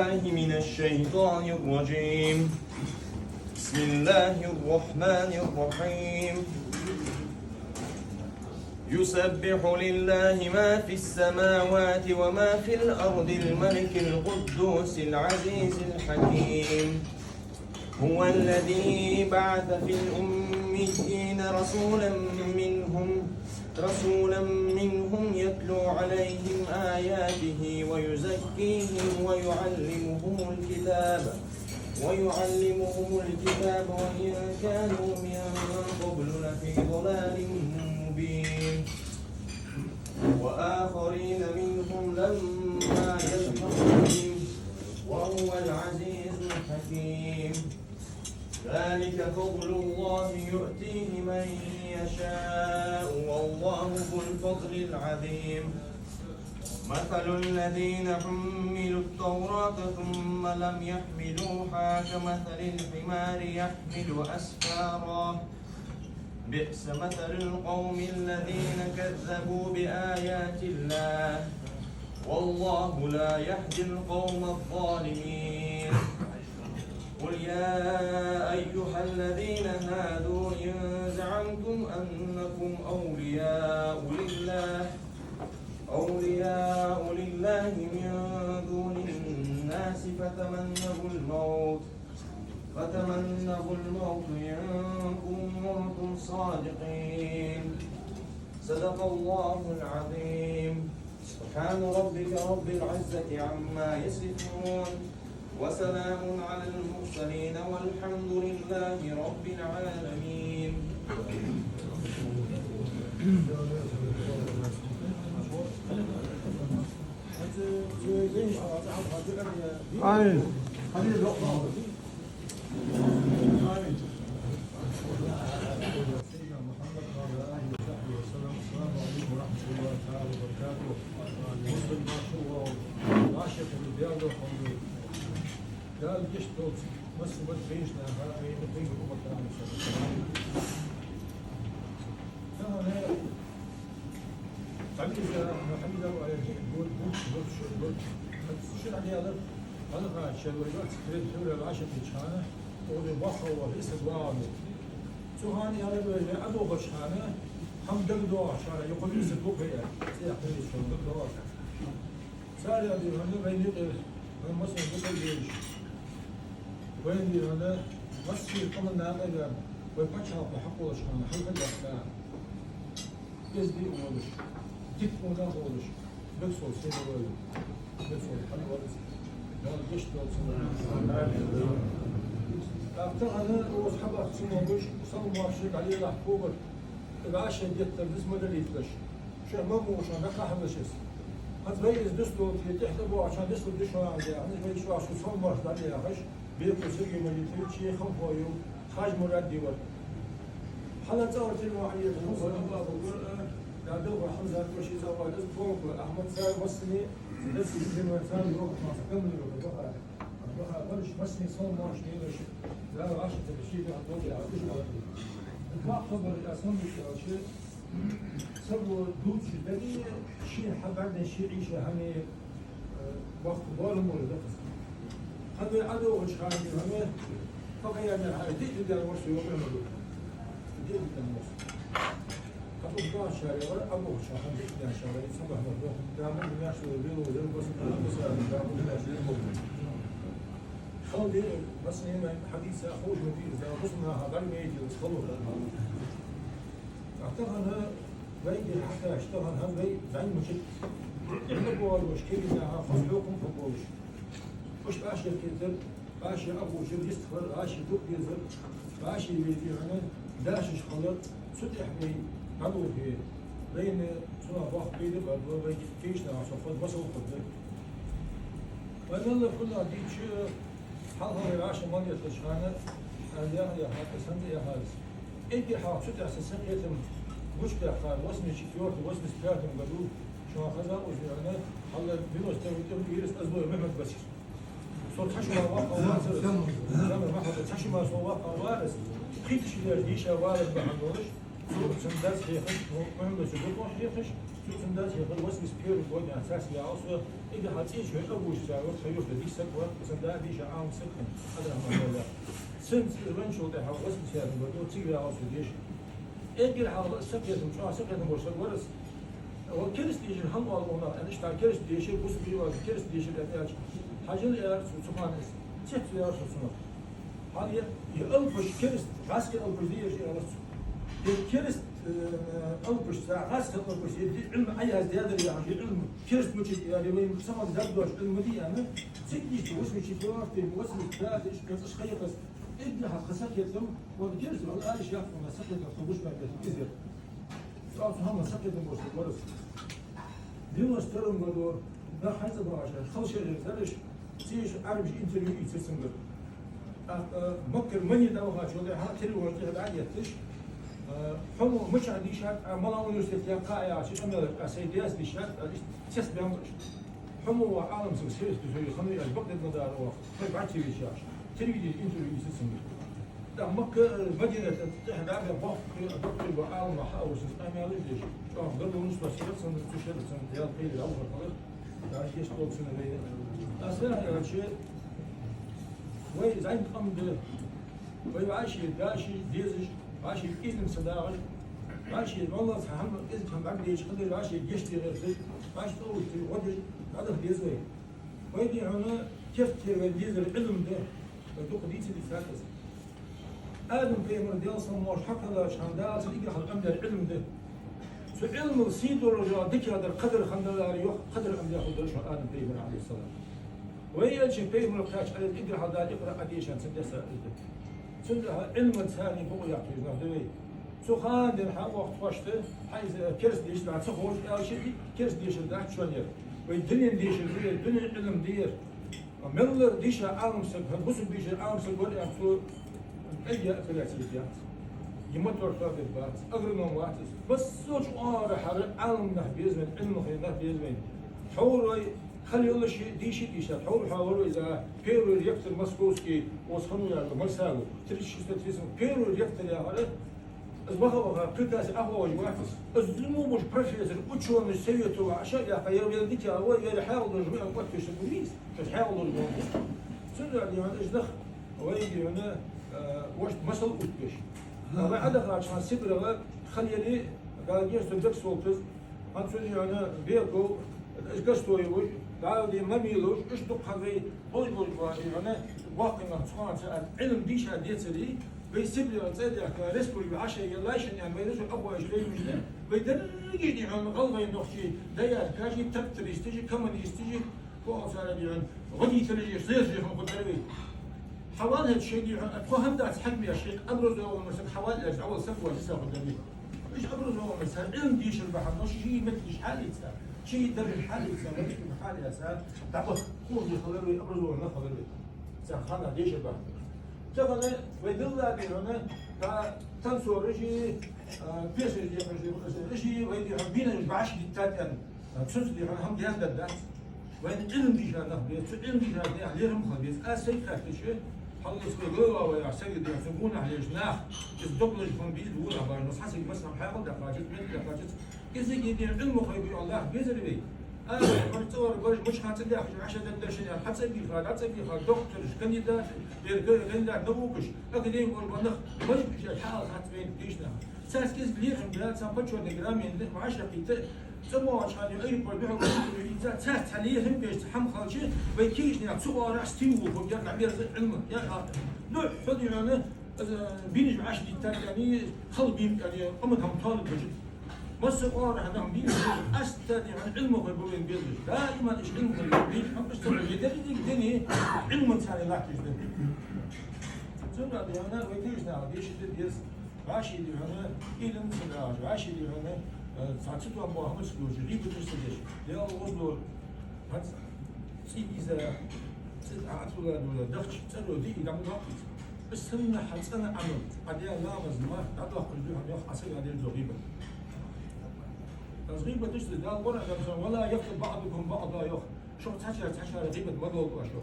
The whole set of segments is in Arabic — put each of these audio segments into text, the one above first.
الله من الشيطان الرجيم. بسم الله الرحمن الرحيم. يسبح لله ما في السماوات وما في الأرض الملك القدوس العزيز الحكيم. هو الذي بعث في الأميين رسولا منهم يتلو عليهم آياته ويزكيهم ويعلمهم الكتاب وإن كانوا من قبل لفي ضلال مبين. وآخرين منهم لما يلحقوا بهم وهو العزيز الحكيم. ذلك فضل الله يؤتيه من يشاء والله ذو الفضل العظيم. مثل الذين حملوا التوراة ثم لم يحملوها كمثل الحمار يحمل أسفارا بئس مثل القوم الذين كذبوا بآيات الله والله لا يهدي القوم الظالمين. قل يا أيها الذين هادوا إن زعمتم أنكم أولياء لله من دون الناس فتمنوا الموت إن كنتم صادقين. صدق الله العظيم. سبحان ربك رب العزة عما يصفون وسلام على المرسلين والحمد لله رب العالمين. قال جيش توت بس بتعيشنا هاي نبي نقوم كلام حميد ابو علي يقول شو عليه هذا قاعد شو الوقت تريد تقول العشاء في شحنه ودي بخو وليس دوامي سهاني هذا ابو بشحنه هم دقدوا عشان يقول لي سبوك هي يحتاج شو دقدوا ساري هذه هذا بين مثلا بقول ليش وين دي هذا بس في كمان نعمل ويبقى بحقه شحنه حلو الأحلام يزدي وولش تك ولا وولش بكسر سيد وولش بكسر حل وولش قال جيش توصل أكثر أنا وأصحابه سموا وش صاروا ماشيك عليه الحكومة العشاء جت بس ما دليل فلش شو ما هو شو نقح فلشس هتبيز دستو تحتبوا عشان دستو دشوا عندي يعني بيجي شو عشان صار مرت عليه خش بيكون سرقة مجتمع شيء خمسة يوم خارج مراد ديور حلا تصور تلو عيد خمسة الله بقول قالوا حمزة كل شيء زواج فوق أحمد سال وصلني بس يجي من ثاني يروح ما كمل يروح بقى بلش مسني صار ما شيء ليش لا عشرة بشيء ده هتوجع عادش ما خبر الأسماء شيء سبوا دود شدني شيء حب عندنا شيء عيشة هني وقت ظالم ولا دقس هذا عدو وش هذا هذا فقط يعني هاي تيجي ده ورث يوم يوم تيجي ده ورث أبو بكر شاري ولا أبو شاهد ده شاري صباح مبروك دامن الناس يبينوا ويرقصوا بس دامن الناس يبينوا خالد بس هنا حديث أخوش مدير إذا قسمنا هذا ما يجي يصلوا أعتقد هذا بيجي حتى اشتغل هم بعين مشكلة يحبوا المشكلة إنها خلوكم فبوش مش باشي كذب باشي أبو شو يستخدم باشي دوب يزل باشي بيجي عنا داشش خلط سطح بي عدو في بين سنة واحد بيدي بعد بيجي كيشنا عشان خد بس وقت ذي وهذا كله دي شيء حظها العاشر مالية تشخانة يا حتى سند يا هارس إنتي حاط سطح أساسا يتم مشكلة قال وزن شكيوت وزن سبيات مقدور شو أخذها وجعنا الله بينو استويتهم يرس أزبوع محمد بس صوت حشمة واقع وارس زمن محمد حشمة صوت واقع وارس خيتش الديشة وارد بعدوش صوت سندس حيخش محمد سجود وحيخش سندات هي غير وسوس بير وقول أساس يا أصلا إذا هتيجي شوي أبوش ساوي خيوط دي سكوة سندات دي شعام سكن هذا ما هو سنس eventual ده هو وسوس هذا بدو تيجي على أصل ديش إيه على السكة مش سكة مش ورس هو كرس ديش هم والله أنا إشتغل كرس ديش بس بيجوا كرس ديش الأتاج حاجة الأرض سبحان الله تحت الأرض سبحان هذا يألفش كرس غاسك ألفش ديش على الكرس ألفش ساعة غاسك ألفش علم أي هذا يعني علم كرس مش يعني وين سمع دردوش علم دي أنا تيجي توش مش يدور في وسط الثلاث إيش كذا خير بس إبنها خسك يتم والكرس على إيش يأخذ ما سكت الخبوش ما بيزيد سؤال هم سكت الموسى ورس دينو استرم بدور ده حاجة بعشرة خلش الثلج تيجي عارف إنترفيو يتسمى مكر مني ده وها شو ده هاتلي وقت هذا عاديتش هم مش عندي شات ملا ونسيت قايا شيء أمر أسيدياس دي شات تحس بيعمل هم وعالم سكسيس بيسوي خمي البقد المدار وخي بعد تيجي شاش تيجي إنترفيو يتسمى ده مكر مدينة تحت عبد بق دكتور وعالم حاول سنتين على ليش شو قبل نص بس سنة تشهد سنة ريال قيل الأول خلاص ده شيء طول سنة بيه أصلا يا شيء وي زين قمد وي عاشي داشي ديزش عاشي إذن صداقش عاشي والله هم إذا كان بعد ليش خلي عاشي يشتي غير ذي عاشي طول في وجه هذا ديز وي وي دي هنا كيف تير ديز العلم ده بدو قديس اللي فاتس آدم في مرديال صموش حق الله شان داس يقرأ الأمر العلم ده سو علم السيد والرجال ديك هذا القدر خندلار يوخ قدر الأمر ياخذ شان آدم في عليه السلام وهي شيء في ملقاش على الإقرأ هذا يقرأ أديشان سندسة سندها علم ثاني هو يعطي نهدوي سو خان دين حق وقت واشته حيز كرس ديش بعد سخوش أو شيء كرس ديش ده شوية والدنيا ديش دير الدنيا علم دير ملر ديش عالم سك بس ديش عالم سك ولا سو أي ثلاثيات يمتر ثابت بات أغرنهم واتس بس سوش حر عالم نهبيز من علم خير نهبيز من حوري خلي الله شيء ديش حاولوا إذا بيرو يقتل مسكوسكي وصنوا يا مساو تريش تتفيسم بيرو يقتل يا هذا أصبحوا كتاس أهوا وجواتس الزمو مش برشيز الأشوا مش سيئتوا عشان يا خير يلديك يا هو يحاولوا جميع الوقت في البوليس تحاولوا الجمهور سنة اللي هنا إجدخ ويجي هنا وش مسل أوتش ما عدا عشان سبرة خلي لي قال يجلس تدك سولتز هنسوني هنا بيركو إيش قصته يقول قالوا ما ميلوش إيش دق هذي بوي هنا واقع سبحان علم ديش هديت سري بيسيب لي أتصدق كريسبول بعشرة يلاش يعني ما يدرس أبوه إجري مجده بيدرجني عن غلبة ينخشي داير كاشي تكتر يستجي كمان يستجي فوق صار يعني غدي تلجي يصير شيء هم قدروا حوال هذا الشيء دي أتفهم ده حكمي يا شيخ أبرز أول مسك حوال أول سفوة لسه قدامي إيش أبرز أول مسك علم ديش البحر مش شيء مثل حالي يسا شيء درج حالي يسا ما يكون حالي يسا تعبط قوم يخلوي أبرز أول ما خلوي سخانة ديش البحر جبنا ويدل على هنا تنسو رجي بيش رجي ويدي بينا بعش ديتات تشوف دي هم ديان دات وين علم دي هذا بيت علم دي هذا عليهم خبيز اسي خاطر خلص بيقولوا ويا سيد يحسبون على جناح الدبل يكون بيد ولا بار نص حسب بس حاول دفاجت من دفاجت إذا يدي علم خيبي الله بيزري بي برتصور مش هتلاقي عشان تدرسين يعني حتى في خالد حتى في خالد دكتور كانديدات كانديدات نبوكش لكن يقول بنخ ما يبقى الحال حتى بين ديشنا ساس كيس بليخ بلاد سامبتشو دجرامين معاش رقيته سمو عشان يقرب بيحو ساس عليهم بيش حم خالشي بيكيش نيا صور راستيو وبيرجع بير علم يا نوع حد يعني بينج معاش دي يعني خلبي يعني امهم طالب بجد بس قارح عندهم بين أستاذ يعني علمه في بوين بيزش دائما إيش علمه في بين هم أستاذ يدري الدنيا علم ثاني لا تجد ثم هنا ويتيجنا ديش ديس عاشي دي هنا علم سناج عاشي دي هنا ساعتوا أبو هم سلوج ريب تستدش ده وصلوا هات سي إذا عطوا ولا دخش تلو دي إذا مضاقط بس هم حسنا عمل قديا لا مزمار تعطوا قلبهم يخ أصير هذه الزغيبة غيبة تجلد قال ولا يقتل بعضكم بعضا يخ شو تحشى غيبة ما قول شو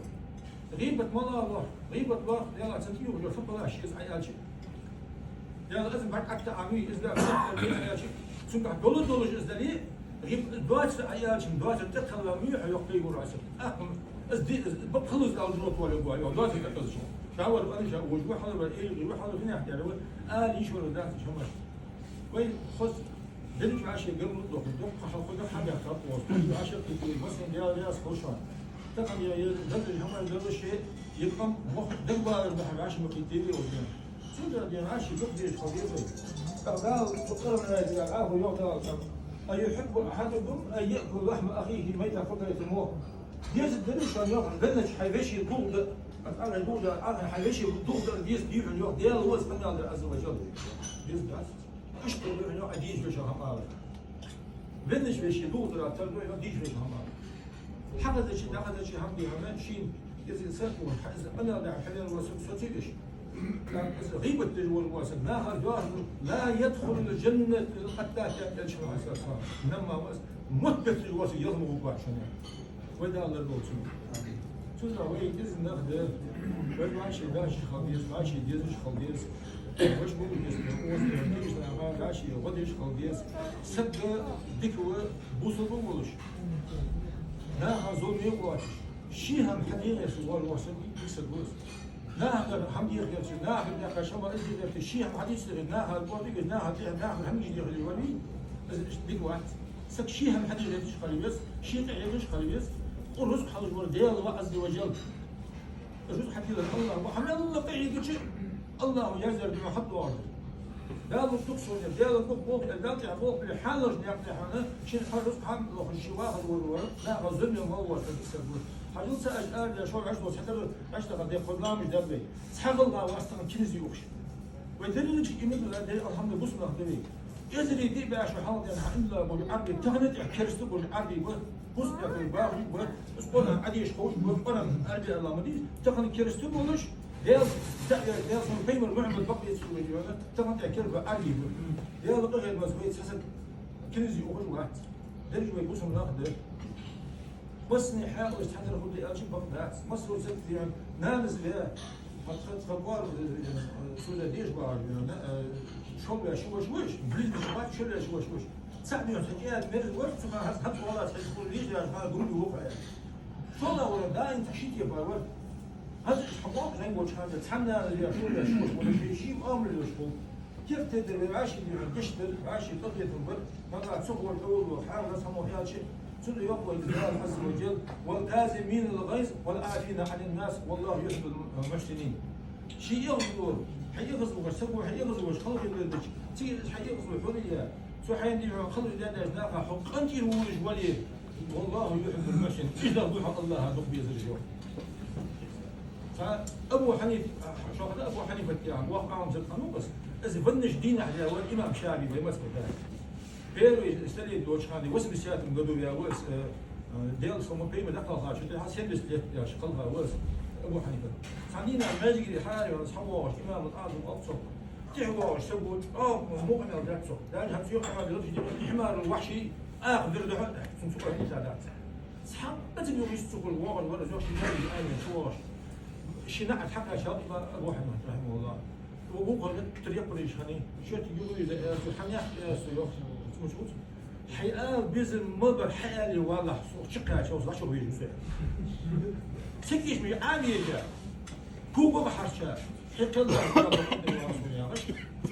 غيبة ما الله غيبة الله يلا تنتيو ولا فضل شيء عيال شيء يلا لازم بعد أكتر عمي إذا شيء سنك دولج إذا ليه غيب دوات عيال شم دوات تدخل ميح يقطي وراسه ازدي بخلص الجنوط ولا بوا دوات تدخل شو شاور انا شاور وجو حاضر ايه يروح حاضر هنا يعني يشور ذات شمال وين خص دلك عاشي قبل الضوء خد حاجه خط عاشي مثلا يا خوشان تقم يا دل هم دل شيء يقم مخ دبا البحر عاشي مقيتي ولا شو ده عاشي بقدر خبير قال فقر من العاب يوم أيحب أحدكم أن يأكل لحم أخيه ميتا فكرة ديز الدرس كان يوم دلش حيفيش يضوغ أنا يضوغ أنا حيفيش يضوغ ديز ديف اليوم ديال هو اسمه الله عز وجل ديز بس أشكر اليوم أديش بيش هم بدنش بيش يضوغ ترى ترى أديش بيش هم حقد شيء حقد شيء هم بيعمل شيء يزيد سكون أنا ده حلال الرسول سوتيش غيبة الواسط لا يدخل الجنة حتى يشرع أساسا إنما مثبت الواسط يظلم بعشنا وده الله الواسط شو وين إذن ناخذ وين ماشي داش خليص ماشي ديزش خليص وش بقول ديز ماشي غدش خليص سد دكوة بوصل بقولش لا زول يقواش شيء هم حقيقة في الواسط يكسر بوصل لا هم يخير لا بدنا كشوا إذا في شيء هم حديث لا البودي لا هم يجي يخلي ولي ديك وقت سك شيء هم حديث يدش خليبس شيء تعيش خليبس والرزق حلو ورد يا الله عز وجل الرزق حكي الله وحمل الله قيد شيء الله يزر بما حط وارد دال التقصر دال الطبوق دال تعبوق بحال رجع يعطينا شيء الرزق حمل وخشي واحد والورد لا غزلنا ما هو تسبب حاجون سأجأر شو عشرة سحر عشرة قد يأخذ نام يدبي سحر الله وأستغل كنز يوخش ويدري لك يمد لا دي الحمد لله بسمه دبي يدري دي بقى شو حاول يعني إلا بالعربي تهنت كرست بالعربي بس في الباقي بس قلنا عديش خوش قلنا أرجع الله مدي تهنت كرست بولش ديال ديال من بيم المعمل بقي يسوي هذا تهنت كرب عربي ديال غير مسوي حسن كنز يوخش واحد درج ويبوسم ناخذ بس نحاول يستحضر كل أشياء بقداس مصر وسبت يعني نامز لها خد خبار سودا ديش بار شو وش بليز بشبات شو ساعدني حكايات من الوقت ثم هات والله تقول ليش يا هذا قول لي وقع شو الله ولا دا انت حشيت يا بار هذا حقوق زي ما هذا تحمل يا شو ولا شيء امر شو كيف تدري عايش اللي يشتغل عايش يطلع في البر ما قاعد صغر الاول وحاول اسمه شيء ثم يقوى الله عز وجل والكاظمين الغيظ والعافين عن الناس والله يحب المحسنين شيء يغزو حيغزو سبوا حيغزو خلق الدج حيغزو الحريه شو حيندي خلق الدج ناقه حق انت الولج ولي والله يحب المحسن اذا ضحى الله هذا بيزرجوا فابو حنيفه شو هذا ابو حنيفه يعني واقع عن القانون بس اذا بنش دين على الامام شافعي بمسك بيرو يستلي دوش هذه وسم السياسة مقدو يا وس ديال صوم قيمة دقة شو ده حسين بس يا شقلها وس أبو حنيفة خلينا ماجي حالي وأصحابه إمام الأعظم أبصر تعبوا سبوا مو أنا ذاته لأن هم سيوق هذا الحمار الوحشي آخر ده سنسوق هذا صحاب بتجي يسوق الواقع ولا زوج مالي أنا شواش شناعة حقها شاطئ أبو حنيفة رحمه الله وبوقا تريق بريش هني شو تقولوا إذا حنيح سيوف مشغول حيقال بيزن مبر حالي والله شقها شو بيجي سوى سكيش مي عالي جا كوبا بحر شا حق الله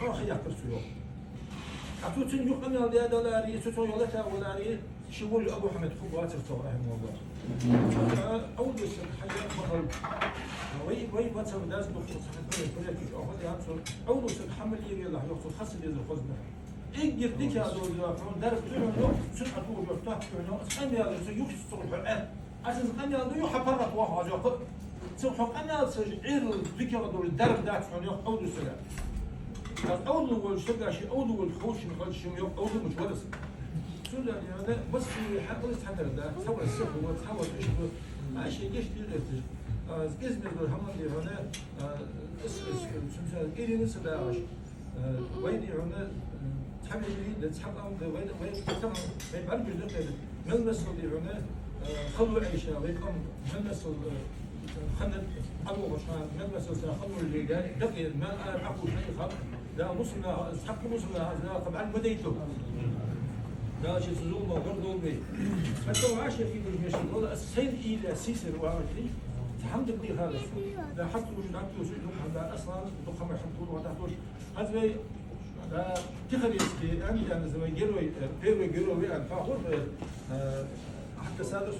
راح يعطر سيوف عطوت يوم أنا ده دولاري سوى يولتها ولاري شو اللي أبو حمد كوبا ترتوه رحمه الله أول بس حاجة مثلا وي مثلا ناس بخصوص حتى كل أخذ أول بس حمل يجي الله يخص خاص اللي الخزنة إيه ديك يا دول يا درب تقول سرعة تقول يفتح تقول أنا يا زوج الصبح أساس أنا يا يحبرك واحد يا سبحان أنا سجعير ديك يا دول الدرب ده تقول أول السلام أول شيء شيء أول خوش من شيء أول مش ورث سؤال يعني بس حاول يستحضر ده سوى السحر وتحاول تشبه عشان يجيش تيجي إذن الحمد لله هنا سمسار إيري نسبة عش ويدي هنا تحمل لي تحمل أمر ويد تمام من بعد جزء من مسؤول هنا خلوا عيشة ويقوم من مسؤول خلنا أبو بشار من مسؤول خلوا الجيران دقي ما أنا أقول شيء خط لا وصلنا حق وصلنا هذا طبعا بديته ده شيء زوما برضه بي حتى ما عاش في بالمشي والله السيد إلى سيسر وعملي الحمد لله هذا لا حتى وجود عبد وجود هذا أصلا دخل ما يحطون ولا تحطوش هذا لا تخريسكي عندي أنا زمان جيروي بيروي جيروي أنا فاخر حتى سادس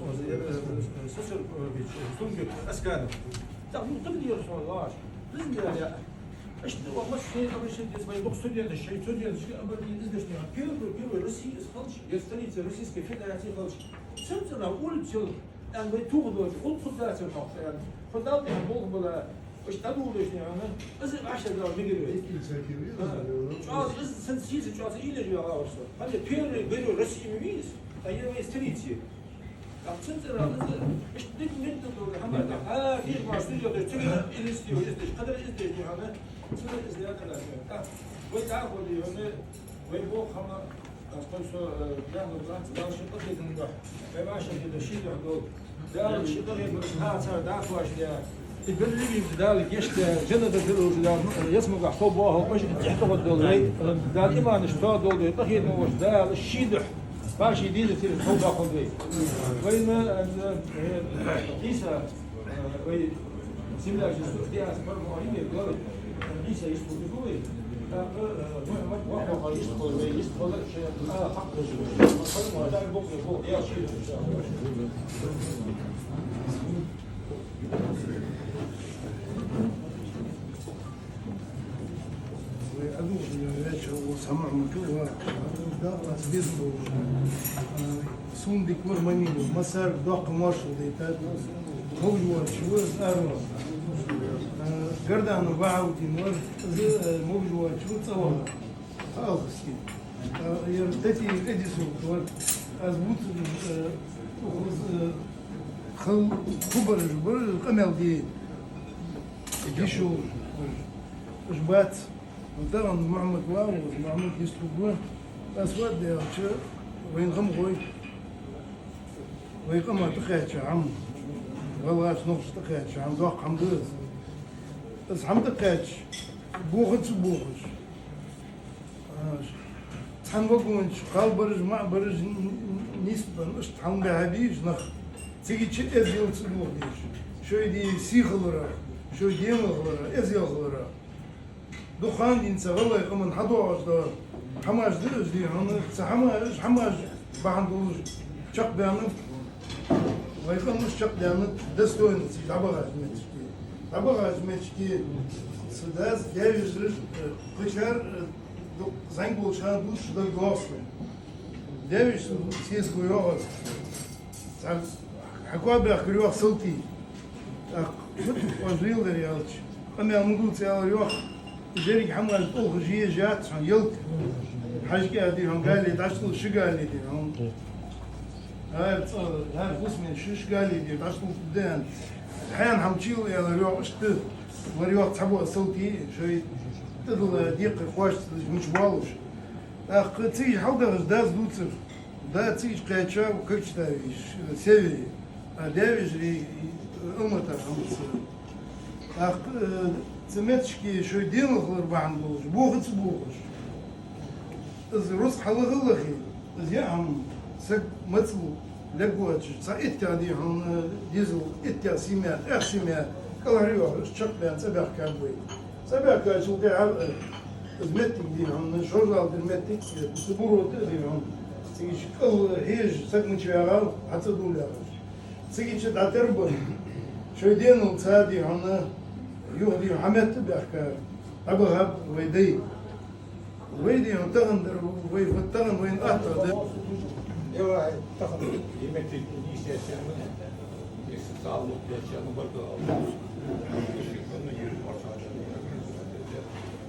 سسر سونج أسكان تعمل قبل يرسل الله لازم يا اشتى والله شيء قبل شيء اسمه يدق سوريا الشيء سوريا الشيء قبل يزدش يعني بيروي روسي اسخلش يستريت روسي كيف لا يعطي خلش سنتنا أقول شو يعني بتوغدوا قلت خدات الحق يعني خدات يعني بوغ ولا ايش تقول ايش يعني ازل 10 دولار نقدر شو عاوز سنسيز شو عاوز إلى جو عاوز هذا بيروي روسي ميز أيه يستريتي سنتنا ازل ايش نقدر هم دير ما استوديو ده تقدر إنستيو يزدش قدر إزدش يعني سنة إزدياد لا ويتعرف اللي هنا ويبغى خما أصلا يعمل لا شيء قد ينجح ما ماشي كده شيء يحضر ده شيء قد ينجح صار دعك واش ده البرليبي بدال يشت جنة الدلو بدال يسمع حطوبه هو مش يحتوى الدول ده إيمان اشتوى الدول تخيل نوش ده الشيء باش يدير في الحوض أخذ بيه وين ما كيسة وين سيملاج دي أسمر مهمة قال كيسة يشتغل بيه واحد يشتغل شيء حق الرجل ما ده بوك فوق يا شيء سمع مكوا داخل بيزبو سوندك ورمانين مسار داق مارشل ديتات موجود شو أروى قردان وبعوتين موجود شو تصور خالص يرتدي إديسون أزبوط خل كبر الجبر القمل دي يشو جبات وطبعا محمد واو محمد يسلوبون أسود يا شو وين غم غوي وين غم تخيش عم والله نقص تخيش عم ذاق حمدوز بس حمد تخيش بوخش بوخش تحن وقونش قال برج مع برج نسبة مش تحن بهديش نخ تيجي شيء أزيل تسلوه ديش شو يدي سيخ غرا شو يديم غرا أزيل غرا دخان دين سوالله يقوم نحضوا أصدار حماش درج دي هم حماش بعندوش شق بيعمل ويقوم مش شق بيعمل دستون تعبغاش متشكي تعبغاش متشكي سداس جايز قشر زنقول شان دوش ده جواسل دايش سيس قياس حكوا بأخريوه صوتي وزيل دريالش أنا مقول سيال يوخ جريك حمل طوخ جيه جات عن يلك حاجة هذه هم قال لي تعشتوا شو قال لي دي هم هاي فوس من شو قال لي دي تعشتوا بدان الحين حمشيل يا ريوح اشتد وريوح تحبوا صوتي شوي تدل ديق خواش مش بالوش أخ تيجي حوضة داز دوتر دا تيجي قيتشا وكيتش تايش سيفي داويش لي أمتا خمس أخ سمعتش كي شو دين الخضر بعملوش بوخش بوخش إذا رص حلق الأخي إذا عم سك مثل لقواتش سايت عندي هم ديزل إتيا سيمات سيمات كل ريوح شق بين سبع كابوي سبع كاشو كعب زمتك دي هم شرطة المتك سبورو تدي هم تيجي كل هيج سكن شوية حتى دولار تيجي شد عتربه شو دين الصادي هم يهدي حمات بأحكام أبغى ويدي ينتغن ويفتغن وين أحطه يا تاخذ يمثل كنيسة تعمل يستطيع يشانو برضه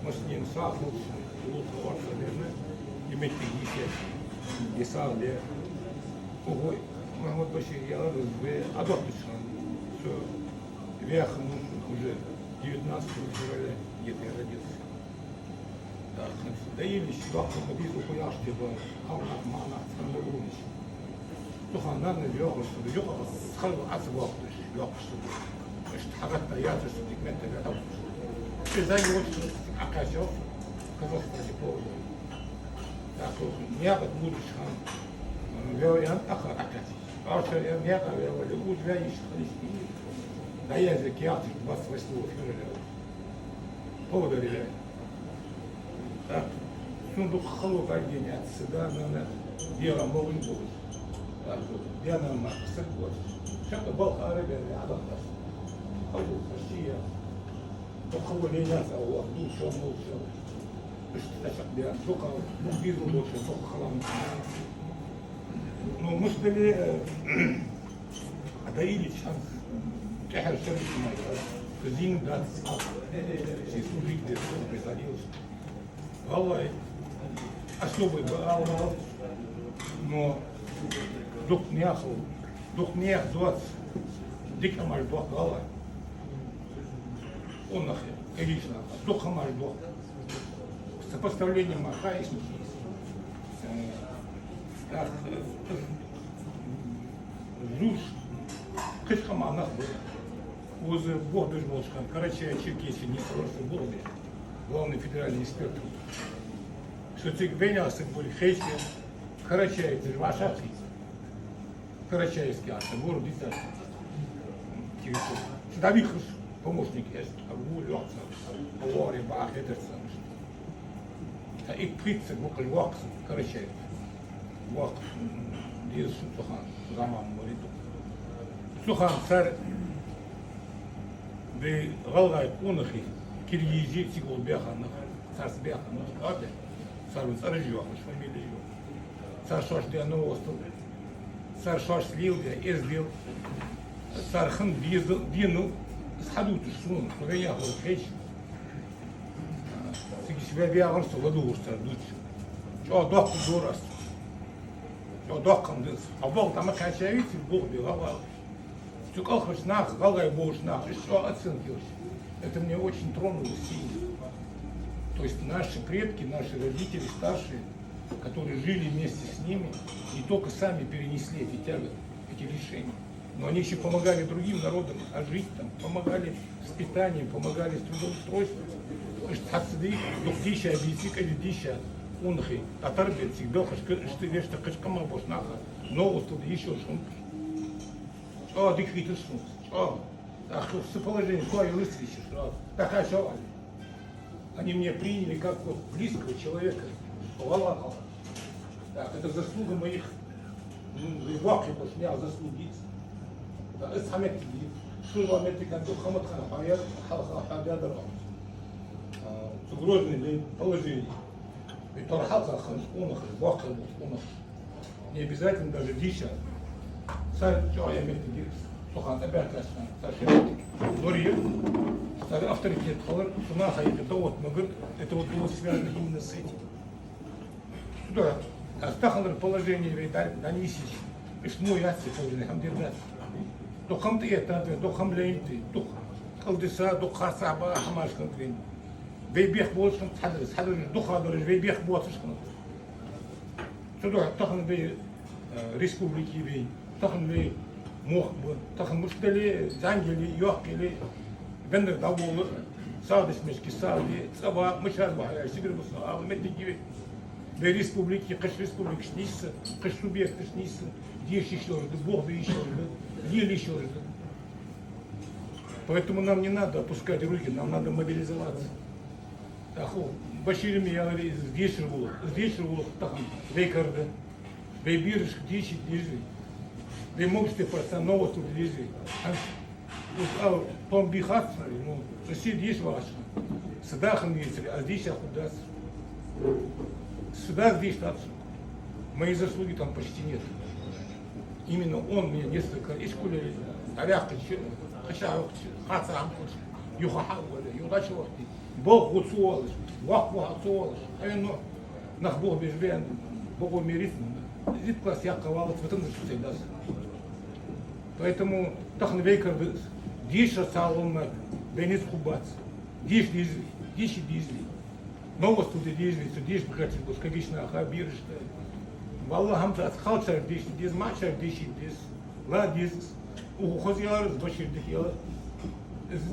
مسلم صافو ورثة لنا يمثل كنيسة يصار له وهو محمد بشير يعرض بأدوات شو بياخذون уже 19 февраля где-то я родился. Да, даю лишь завтра на визу хуяш типа хавна мана фандалуниш. تخنا نجيوه نجيوه خلوا عصب وقتش يوقفوا مش تحرك طيارة صديق متى قالوا زي وقت عكاشو كذا تجيبوا Так, мягко будешь, я ахар акати. Аршер я мягко, я говорю, уж я ищу христи. Да я же киатик 28 февраля. Благодаря. Так, сундук халук один отсюда, надо дело могут быть. Так, я на максах вот. Что-то Балхары, я адапtas. Халук, Россия. То халук не нас, а у вас душа, молча. Только визу больше, только халам. Ну, мы ждали, доили шанс. Кахар шанс мой. Зин дат. Все служить, где присадился. Галай. Особый был, но дух не ахал. Дух не ах 20. Дик амаш дух галай. Он нахер, конечно. Дух амаш дух. Сопоставление маха и смысл. Жуж, кышкама нас был. Уз Бог Дужмолшкан, Карачаево-Черкесии, не просто был, главный федеральный инспектор. Что ты гвенялся были хейски, Карачаево, Вашатый, Карачаевский асы, город Италии. Давихус, помощник есть, Агулёца, Лори, Бах, Эдерсон. Ik priet ook een wak, karetje, wak, die is zo gaan, zaman morito. Zo gaan ver, de galgai konigi, kirgizi sigol behan, sars behan, ade, sarus arjio, familie. Sar шош de noostel, sar шош lilde, deel, sar gaan dienu, schadut sun, ja hoor, себя бяган солоду устрадуть. Что док дурас. Что док кандис. А Бог там окончается, Бог бегал. Что колхоз нах, галай Бог нах. Что оценки. Это мне очень тронуло сильно. То есть наши предки, наши родители старшие, которые жили вместе с ними, не только сами перенесли эти тяготы, эти лишения, но они еще помогали другим народам жить там, помогали с питанием, помогали с трудоустройством. Хасди, духтища, объясника, дитища, унхи, татарбет, сигдохаш, что вещь так кашкама бошнаха, новость тут еще шум. Что диквит шум? Что? Ах, все положение, что я лыстрищу, что? Такая что? Они меня приняли как вот близкого человека, Валаха. Так, это заслуга моих, ваки бошня, заслугиться. Это хамет, что хамет, как хамат хана, хаяр, хаяр, в грозное положение. И торхака ханскунах, вахал мускунах. Не обязательно даже дича. Сар, что я имею в виду? Сухан, опять красный. Сашер, Норьев, старый авторитет, халар, сунаха, это вот, но говорит, это вот было связано именно с этим. Сюда, остахалар положение, Данисич, и шму яцы положение, хамдирдат. То хамты это, то хамлейнты, то халдиса, то хасаба, хамашкан твин. Вейбех болшын тадырыз, тадырыз духадырыз, вейбех болшын. Сюда тахын вей республики вей, тахын вей мохбы, тахын муштели, зангели, йохкели, вендер даволы, садыс мешки, сади, саба, мышарба, сибир буса, а медики вей. Вей республики, кыш республики шниссы, кыш субъекты шниссы, деш еще раз, Бог да еще раз, ели еще раз. Поэтому нам не надо опускать руки, нам надо мобилизоваться. Баширим я говорю, здесь было, там, вейкарды, вейбирыш, дичи, дижи. Вей можете просто новость тут дижи. А том бихат, ну, сосед есть ваш. Садахан есть, а здесь ахудас. Сюда здесь так. Моей заслуги там почти нет. Именно он мне несколько искулили, таряхка, хачарок, хацам, юхахал, юдачевок. Бог уцуалыш, вах уцуалыш, а ну нах Бог бежбен, Богу мирит, зит класс я ковалась в этом всегда. Поэтому тахн вейкер диша салон бенис кубац, диш дизли, диши дизли, новость тут дизли, что диш богатый бускавична ахабир что. Валла хамта отхалчар диш, диз мачар диши диз, ла диз, ухозяр с башир дихела,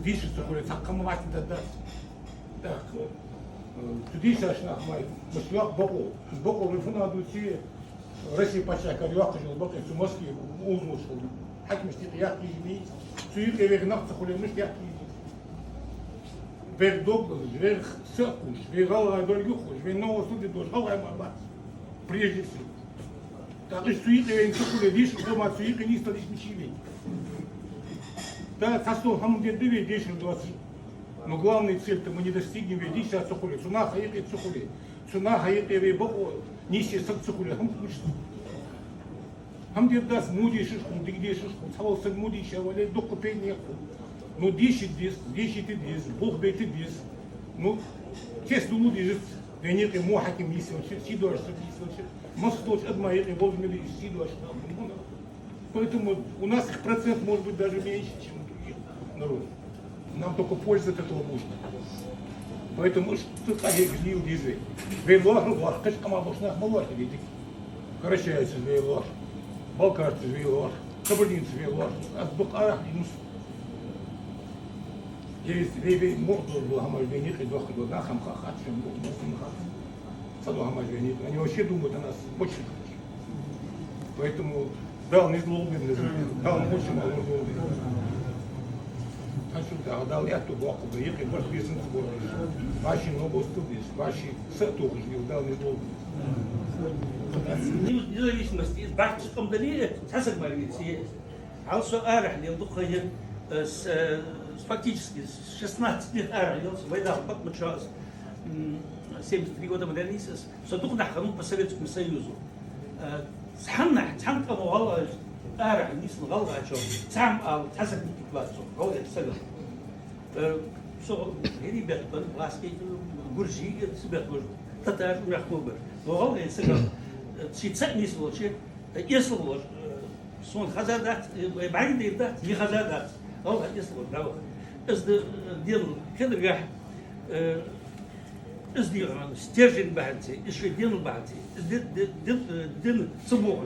диши что курит, аккамувати дадас. Так, Tudi saçına ama mesela bakol rıfına duti Rusya paşa karıyor ki bakın şu Moskva uzmuş oldu. Hakmış diye yakıyı suyu eve nakta kullanmış yakıyı. Ver dokuz, ver sıkmış, ver galay dolguş, ver ne olsun diye doş galay var. Прежде всего. Так что суик eve инсукуле диш, дома суик не стали смешивей. Да, кастол хаму дедове диш 20. Но главная цель-то мы не достигнем, ведь сейчас цухули. Цуна хаек и цухули. Цуна хаек и вебоко. Ниси сак цухули. Хам кучно. Хам дед даст муди шишкун, дигде шишкун. Савал сак муди шавалей, докко пей неху. Ну диши ты дис, бог бей ты дис. Ну, честно луди жит. Венек и мухаким если он сидуаш, если он Москва одна и возьмели сидуаш. Поэтому у нас их процент может быть даже меньше, чем у других народов. Нам только польза от этого нужна. Поэтому что такие гнил дизель. Вейлор, лор, кашкама бушнах малор, видите. Карачаевцы вейлор, балкарцы вейлор, кабардинцы вейлор, азбукарах инус. Есть вей морду был гамальвеник и двох года хамхахат, чем был мухимхат. Саду гамальвеник. Они вообще думают о нас очень хорошо. Поэтому дал не злобный, дал очень мало злобный. Дал я ту боку, приехал, больше бизнес город. Ваши много уступишь, ваши сатух жил, дал не злобный. Независимости, бахчиком дали, сасак марвицы. А вот что арах, я духаю фактически с 16 лет арах, я войдал, как мы час, 73 года модернизис, что дух нахану по Советскому Союзу. سحنا سحنا والله أرح الناس الغلغة شو سام أو تحسك نتكلاسو هو السجن شو هني بيتبان بلاسكي برجي سبت برج تتعرف محكوبة وهو السجن شيء تسني سلو شيء يسلو سون خزادات بعدين يدات يخزادات هو يسلو داو إز ديال كذا جاه إز ديال ستيرجن بعدي إيش ديال بعدي دين صبوغ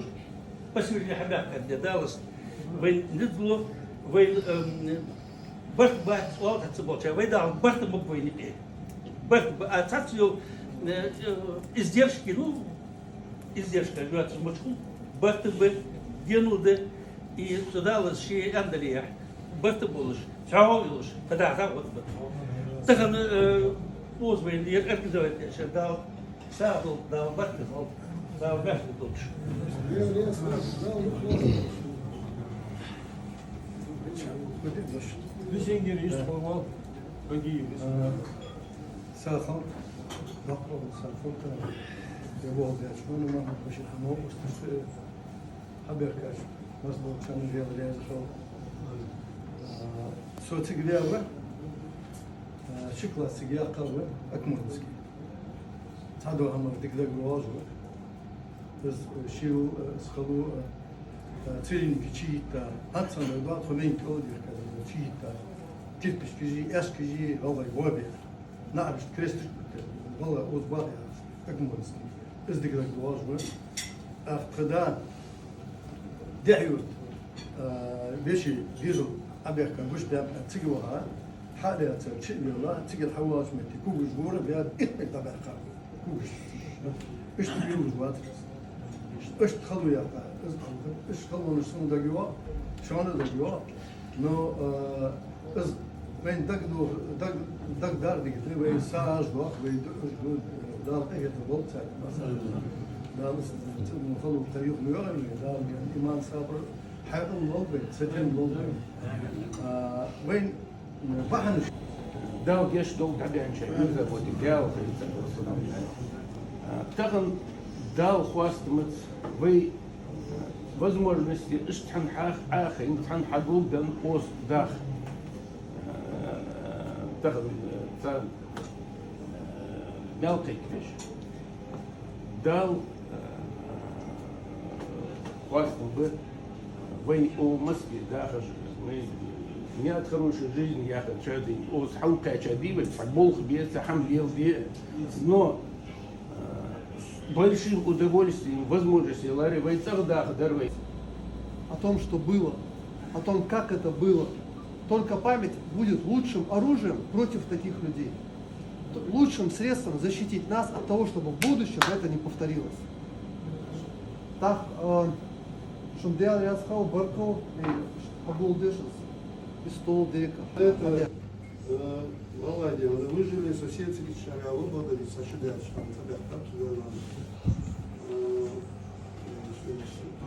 بس اللي حباك قد دالس وين ندلو وين برت بات وقت تصبوغ وين دال برت مبوين إيه برت أتاتيو издержки ну издержка говорят мочку برت ب دينو ده и далс شيء عندليه برت بولش تعاولش فدا вот تكن поз وين يركزوا عشان دال ساعدوا دال برت دال برت دوش Düzengeri iş formal ödeyiyoruz. ساخن نقرأ سافرت يبغى شلون ما مش الحمو استش حبر كاش مظبوط كان رياض رياض شو صوت قدامه شكله سجيا قوي أكمل مسكين هذا هم تقدر جواجه بس شيء سخلو ترين كشيتا أتصل بعض خمين كودي كذا كشيتا تلبس كذي إيش كذي هذا يوابي نعرف كريست والله أوزباطي أكمل مسكين بس تقدر جواجه أفقدان دعيوت بيشي بيزو أبيك كان وش بيعمل تجوها حالة شيء والله تيجي الحواس متي كوج جورة بياد إتمك تبع قام كوج إيش تبيوز واترس إيش تخلوا يا قا إيش تخلوا نسون دقيقة شلون دقيقة نو إز وين دق دار دقيقة وين ساعة جواه وين دار إيه تبغى مثلا دار نخلوا تاريخ ميوري دار إيمان صابر حياة الله بين سجن الله وين بحنش Дал геш дол даган шайза вот идеал таган дал хвастмц вы возможности иштхан хах ах интхан хагул дан пост дах таган та мелкий квеш дал хвастм бы вы у Москве дахаш мы не от хорошей жизни я хочу день, от хаука чадивы, футбол бьется, хамлил бьет, но большим удовольствием, возможностью Ларри Вайцардах дарвей. О том, что было, о том, как это было. Только память будет лучшим оружием против таких людей. лучшим средством защитить нас от того, чтобы в будущем это не повторилось. Так, Шумдел Ясхау, Барков и Абулдышес, и Стол Дека. Это Володя, выжили соседские шага, выбодали со щадячком,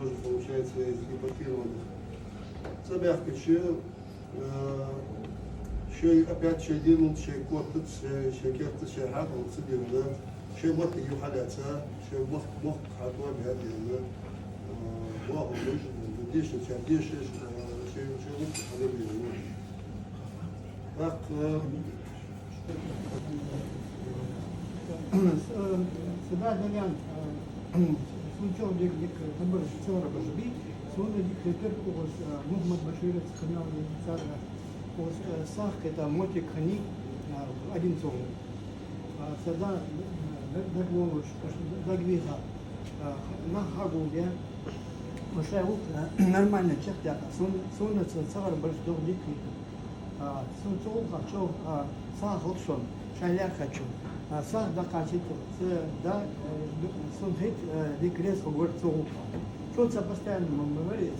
тоже получается из депортированных. Собяхкачи, شيء أبيات شيء دين شيء قطت شيء كرت شيء حاط وتصدقنا شيء وقت يجوا حدثة شيء مخ حاطوا بهذه واو مش بديش شيء شيء وقت حبيبي فق سبعة مليون سونشون ديك تمر صورة بجبي سونا ديك تركو بس محمد بشير سكناو صار صح كده موتي خني один сон. Сада дагвош дагвиха на хагуге мошеву нормально чехтя сона цар больш дордики сон цол хочу са хопшон шайля хочу са да качит да сон хит дикрес хогор цол что постоянно мы говорили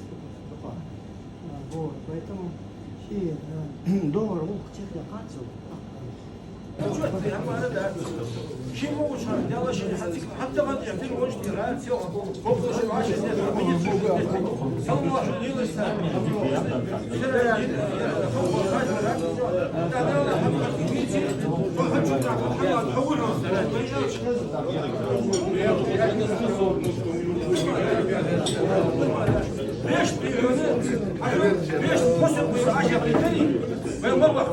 вот поэтому и доллар рух чехтя кацу شيء مو شهر يلا شيء حتى ما يعطي الوجه يراد سيو فوق شيء 10 سنين سووا واحد يلا يستعمل ليش ليش وصل 10 بالتالي ويمرح